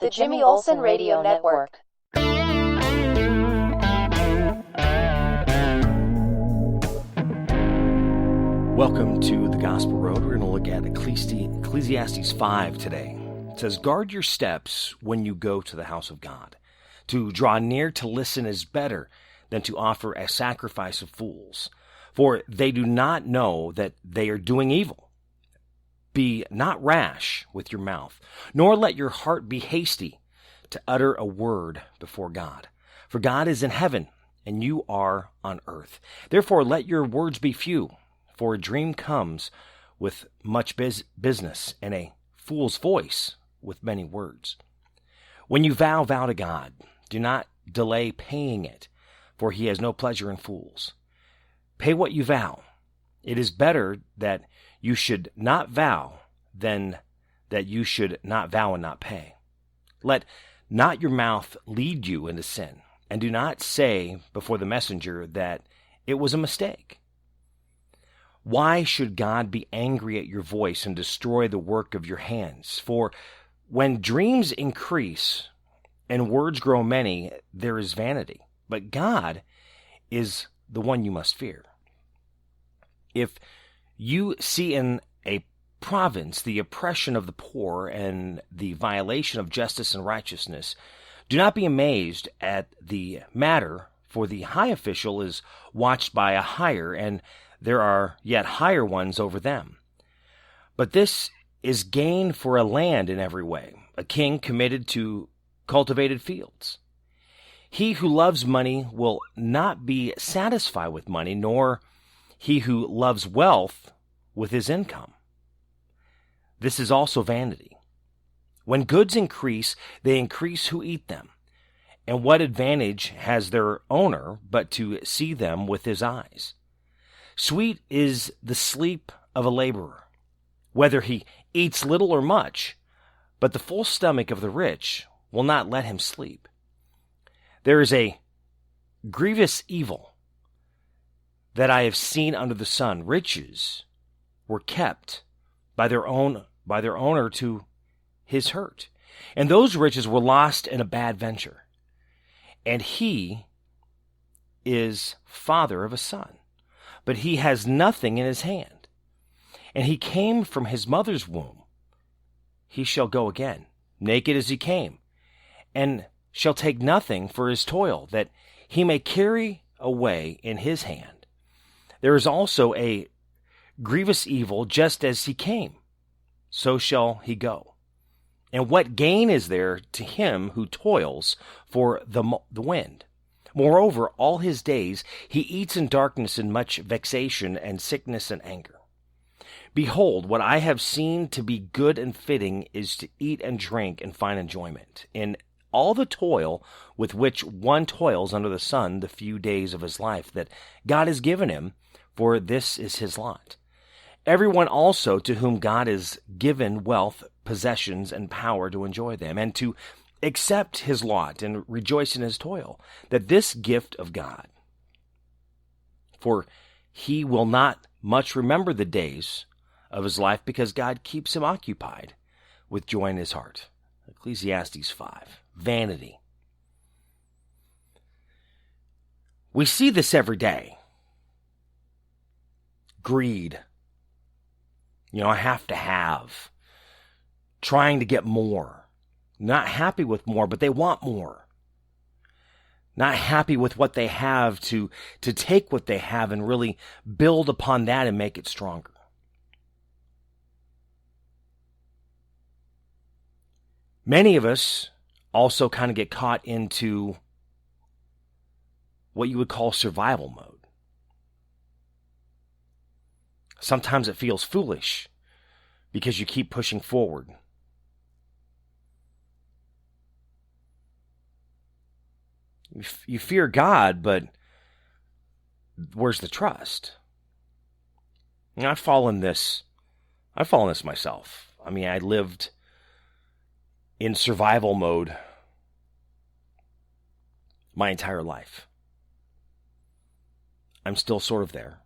The Jimmy Olsen Radio Network. Welcome to the Gospel Road. We're going to look at Ecclesiastes 5 today. It says, "Guard your steps when you go to the house of God. To draw near to listen is better than to offer a sacrifice of fools, for they do not know that they are doing evil. Be not rash with your mouth, nor let your heart be hasty to utter a word before God. For God is in heaven, and you are on earth. Therefore let your words be few, for a dream comes with much business, and a fool's voice with many words. When you vow to God, do not delay paying it, for he has no pleasure in fools. Pay what you vow. It is better that you should not vow than that you should not vow and not pay. Let not your mouth lead you into sin, and do not say before the messenger that it was a mistake. Why should God be angry at your voice and destroy the work of your hands? For when dreams increase and words grow many, there is vanity. But God is the one you must fear. If you see in a province the oppression of the poor and the violation of justice and righteousness, do not be amazed at the matter, for the high official is watched by a higher, and there are yet higher ones over them. But this is gain for a land in every way, a king committed to cultivated fields. He who loves money will not be satisfied with money, nor he who loves wealth with his income. This is also vanity. When goods increase, they increase who eat them. And what advantage has their owner but to see them with his eyes? Sweet is the sleep of a laborer, whether he eats little or much, but the full stomach of the rich will not let him sleep. There is a grievous evil that I have seen under the sun. Riches were kept by their owner to his hurt, and those riches were lost in a bad venture. And he is father of a son, but he has nothing in his hand. And he came from his mother's womb. He shall go again, naked as he came, and shall take nothing for his toil, that he may carry away in his hand. There is also a grievous evil, just as he came, so shall he go. And what gain is there to him who toils for the wind? Moreover, all his days he eats in darkness and much vexation and sickness and anger. Behold, what I have seen to be good and fitting is to eat and drink and find enjoyment in all the toil with which one toils under the sun the few days of his life that God has given him, for this is his lot. Everyone also to whom God has given wealth, possessions, and power to enjoy them, and to accept his lot and rejoice in his toil, that this gift of God. For he will not much remember the days of his life, because God keeps him occupied with joy in his heart." Ecclesiastes 5. Vanity. We see this every day. Greed. I have to have. Trying to get more. Not happy with more, but they want more. Not happy with what they have, to take what they have and really build upon that and make it stronger. Many of us also kind of get caught into what you would call survival mode. Sometimes it feels foolish because you keep pushing forward. You fear God, but where's the trust? I've fallen this myself. I lived in survival mode my entire life. I'm still sort of there.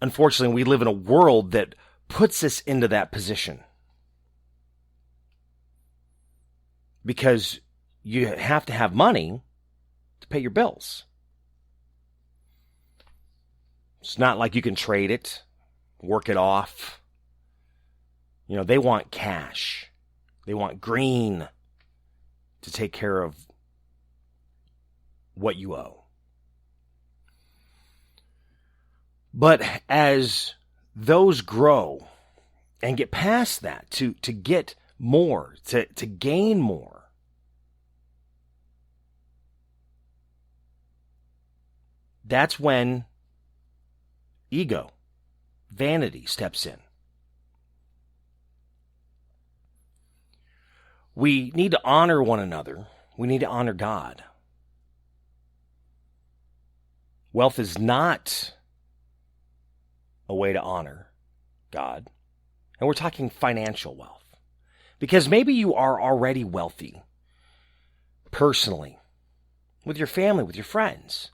Unfortunately, we live in a world that puts us into that position. because you have to have money to pay your bills. It's not like you can trade it, work it off. They want cash. They want green to take care of what you owe. But as those grow and get past that, to get more, to gain more, that's when ego, vanity steps in. We need to honor one another. We need to honor God. Wealth is not a way to honor God. And we're talking financial wealth. Because maybe you are already wealthy, personally, with your family, with your friends,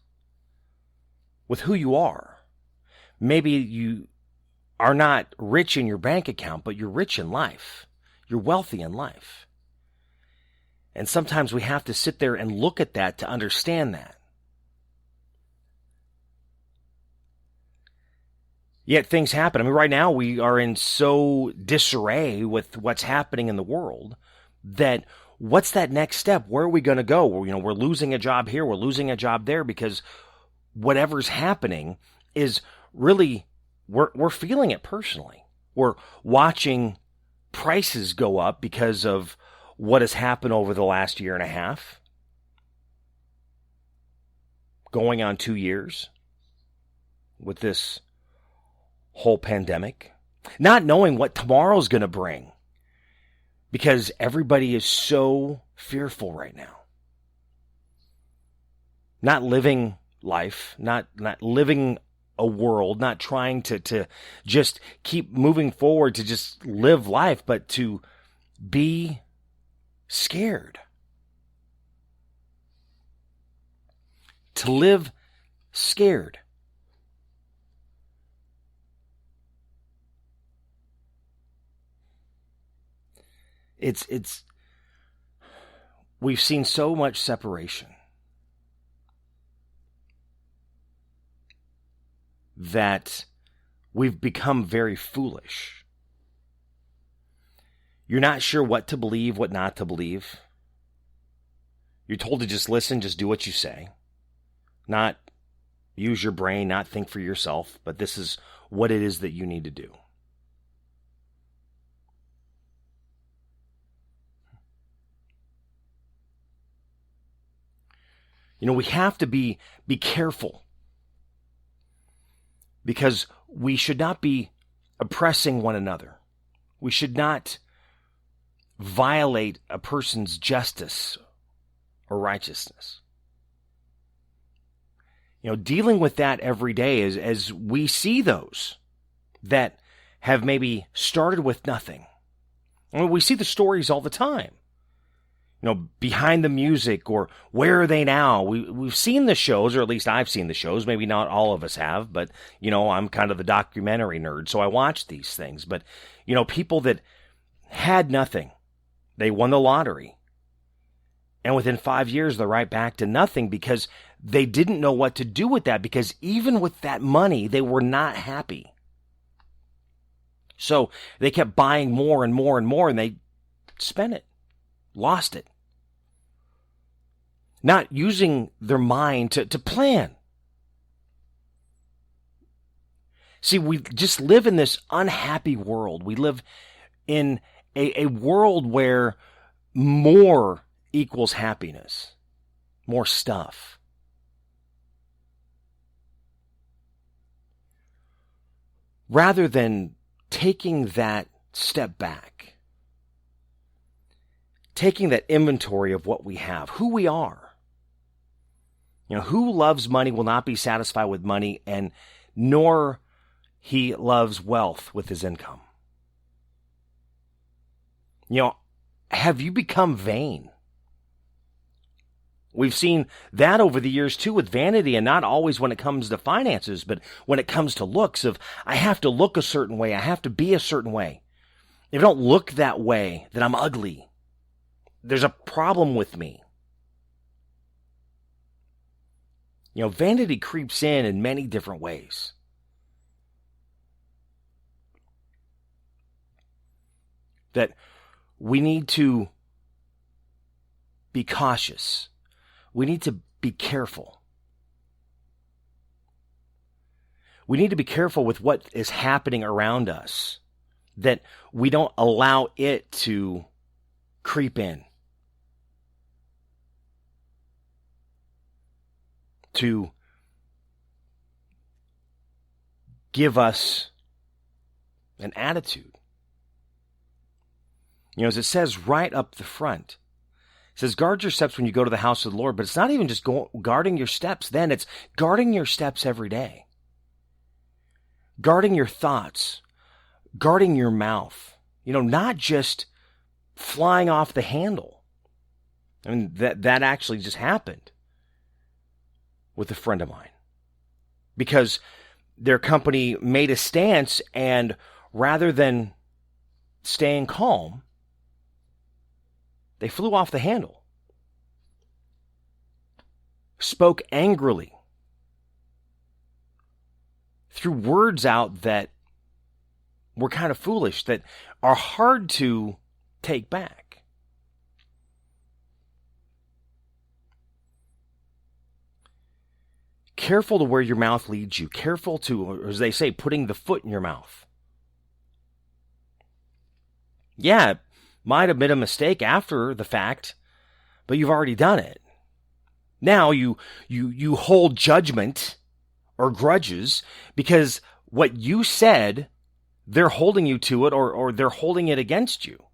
with who you are. Maybe you are not rich in your bank account, but you're rich in life. You're wealthy in life. And sometimes we have to sit there and look at that to understand that. Yet things happen. I mean, right now we are in so disarray with what's happening in the world that what's that next step? Where are we going to go? We're losing a job here. We're losing a job there because whatever's happening is really, we're feeling it personally. We're watching prices go up because of what has happened over the last year and a half, going on 2 years with this whole pandemic, not knowing what tomorrow's going to bring because everybody is so fearful right now. Not living life, not living a world, not trying to just keep moving forward to just live life, but to be scared. To live scared. It's we've seen so much separation that we've become very foolish. You're not sure what to believe, what not to believe. You're told to just listen, just do what you say. Not use your brain, not think for yourself, but this is what it is that you need to do. We have to be careful because we should not be oppressing one another. We should not violate a person's justice or righteousness. Dealing with that every day as we see those that have maybe started with nothing. We see the stories all the time. Behind the music or where are they now? We've seen the shows, or at least I've seen the shows. Maybe not all of us have, but, I'm kind of the documentary nerd, so I watch these things. But, people that had nothing, they won the lottery. And within 5 years, they're right back to nothing because they didn't know what to do with that, because even with that money, they were not happy. So they kept buying more and more and more, and they spent it. Lost it. Not using their mind to plan. See, we just live in this unhappy world. We live in a world where more equals happiness. More stuff. Rather than taking that step back, taking that inventory of what we have, who we are. Who loves money will not be satisfied with money, and nor he loves wealth with his income. Have you become vain? We've seen that over the years too with vanity, and not always when it comes to finances, but when it comes to looks of, I have to look a certain way, I have to be a certain way. If I don't look that way, then I'm ugly. there's a problem with me. Vanity creeps in many different ways. That we need to be cautious. We need to be careful. We need to be careful with what is happening around us, that we don't allow it to creep in, to give us an attitude. As it says right up the front, it says, guard your steps when you go to the house of the Lord. But it's not even just guarding your steps then, it's guarding your steps every day. Guarding your thoughts, guarding your mouth, not just flying off the handle. I mean, that actually just happened with a friend of mine, because their company made a stance, and rather than staying calm, they flew off the handle, spoke angrily, threw words out that were kind of foolish, that are hard to take back. Careful to where your mouth leads you. Careful to, as they say, putting the foot in your mouth. Yeah, it might have been a mistake after the fact, but you've already done it. Now you hold judgment or grudges because what you said, they're holding you to it, or they're holding it against you.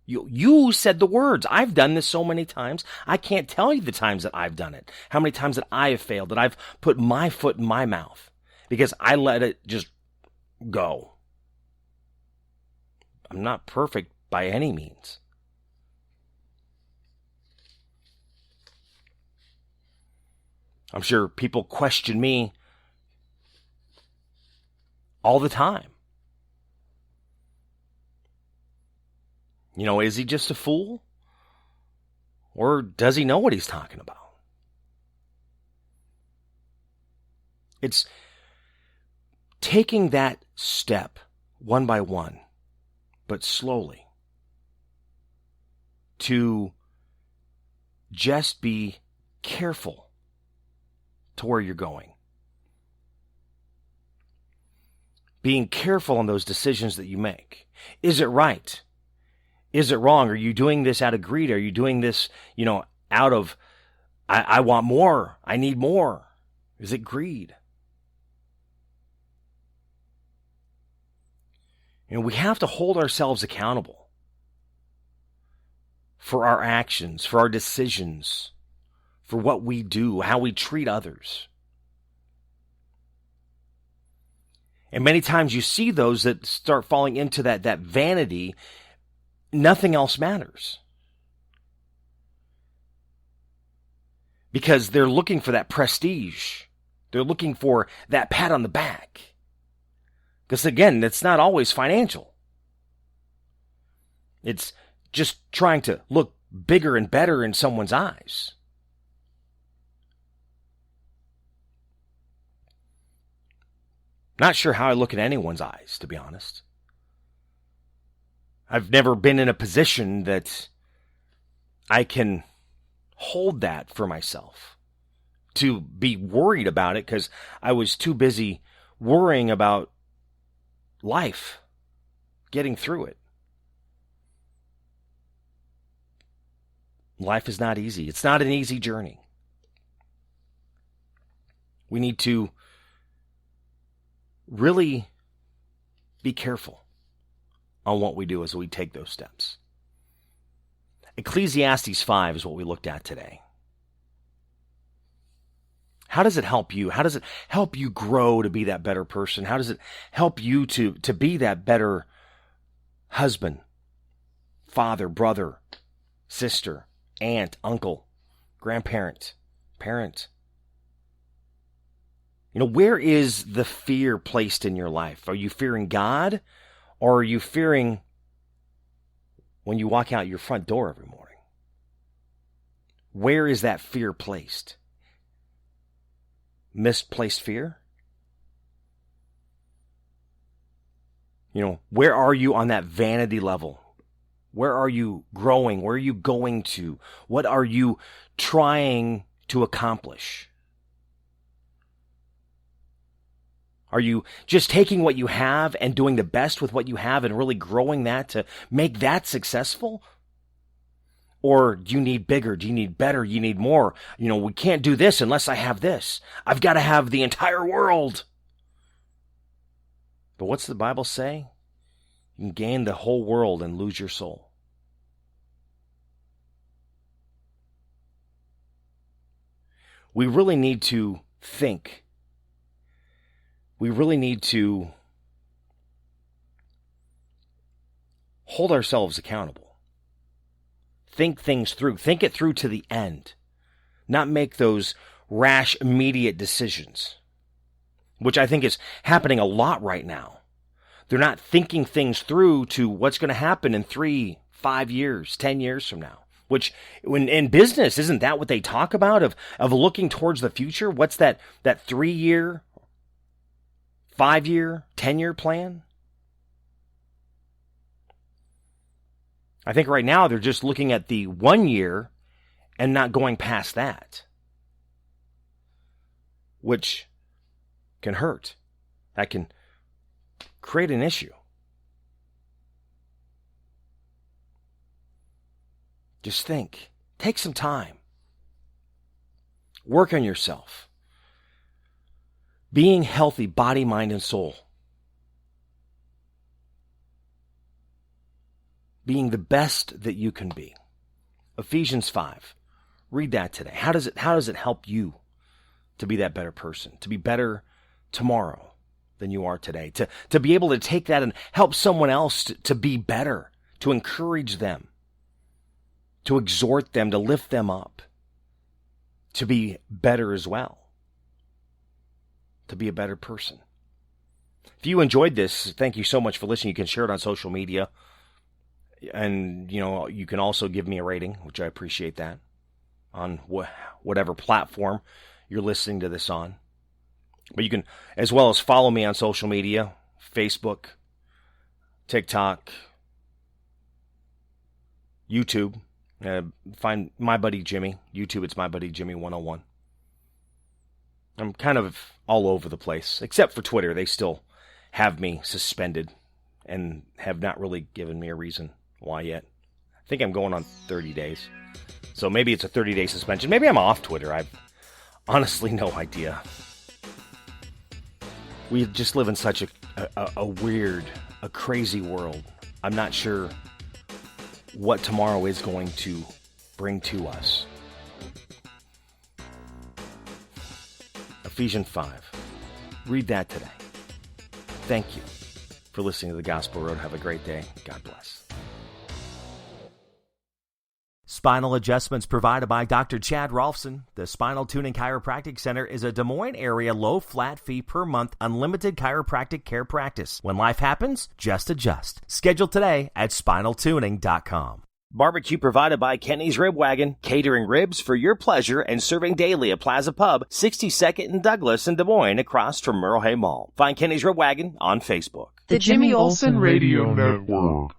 You said the words. I've done this so many times. I can't tell you the times that I've done it. How many times that I have failed, that I've put my foot in my mouth because I let it just go. I'm not perfect by any means. I'm sure people question me all the time. Is he just a fool? Or does he know what he's talking about? It's taking that step one by one, but slowly, to just be careful to where you're going. Being careful on those decisions that you make. Is it right? Is it wrong? Are you doing this out of greed? Are you doing this, out of, I want more, I need more? Is it greed? We have to hold ourselves accountable for our actions, for our decisions, for what we do, how we treat others. And many times you see those that start falling into that vanity. Nothing else matters. Because they're looking for that prestige. They're looking for that pat on the back. Because again, it's not always financial. It's just trying to look bigger and better in someone's eyes. Not sure how I look in anyone's eyes, to be honest. I've never been in a position that I can hold that for myself, to be worried about it, because I was too busy worrying about life, getting through it. Life is not easy. It's not an easy journey. We need to really be careful on what we do as we take those steps. Ecclesiastes 5 is what we looked at today. How does it help you? How does it help you grow to be that better person? How does it help you to be that better husband, father, brother, sister, aunt, uncle, grandparent, parent? Where is the fear placed in your life? Are you fearing God? Or are you fearing when you walk out your front door every morning? Where is that fear placed? Misplaced fear? Where are you on that vanity level? Where are you growing? Where are you going to? What are you trying to accomplish? Are you just taking what you have and doing the best with what you have and really growing that to make that successful? Or do you need bigger? Do you need better? You need more? We can't do this unless I have this. I've got to have the entire world. But what's the Bible say? You can gain the whole world and lose your soul. We really need to think. We really need to hold ourselves accountable. Think things through. Think it through to the end. Not make those rash, immediate decisions, which I think is happening a lot right now. They're not thinking things through to what's going to happen in 3, 5 years, 10 years from now. Which, when in business, isn't that what they talk about, of looking towards the future? What's that 3-year, 5-year, 10-year plan? I think right now they're just looking at the 1 year and not going past that, which can hurt. That can create an issue. Just think. Take some time. Work on yourself. Being healthy, body, mind, and soul. Being the best that you can be. Ephesians 5. Read that today. How does it help you to be that better person? To be better tomorrow than you are today? To be able to take that and help someone else to be better. To encourage them. To exhort them, to lift them up, to be better as well, to be a better person. If you enjoyed this, thank you so much for listening. You can share it on social media, and you can also give me a rating, which I appreciate that, on whatever platform you're listening to this on. But you can as well as follow me on social media, Facebook, TikTok, YouTube. Find My Buddy Jimmy. YouTube, it's My Buddy Jimmy 101. I'm kind of all over the place, except for Twitter. They still have me suspended and have not really given me a reason why yet. I think I'm going on 30 days. So maybe it's a 30-day suspension. Maybe I'm off Twitter. I've honestly no idea. We just live in such a weird, a crazy world. I'm not sure what tomorrow is going to bring to us. Ephesians 5. Read that today. Thank you for listening to the Gospel Road. Have a great day. God bless. Spinal adjustments provided by Dr. Chad Rolfson. The Spinal Tuning Chiropractic Center is a Des Moines area low flat fee per month unlimited chiropractic care practice. When life happens, just adjust. Schedule today at spinaltuning.com. Barbecue provided by Kenny's Rib Wagon, catering ribs for your pleasure and serving daily at Plaza Pub, 62nd and Douglas in Des Moines, across from Merle Hay Mall. Find Kenny's Rib Wagon on Facebook. The Jimmy Olsen Radio Network.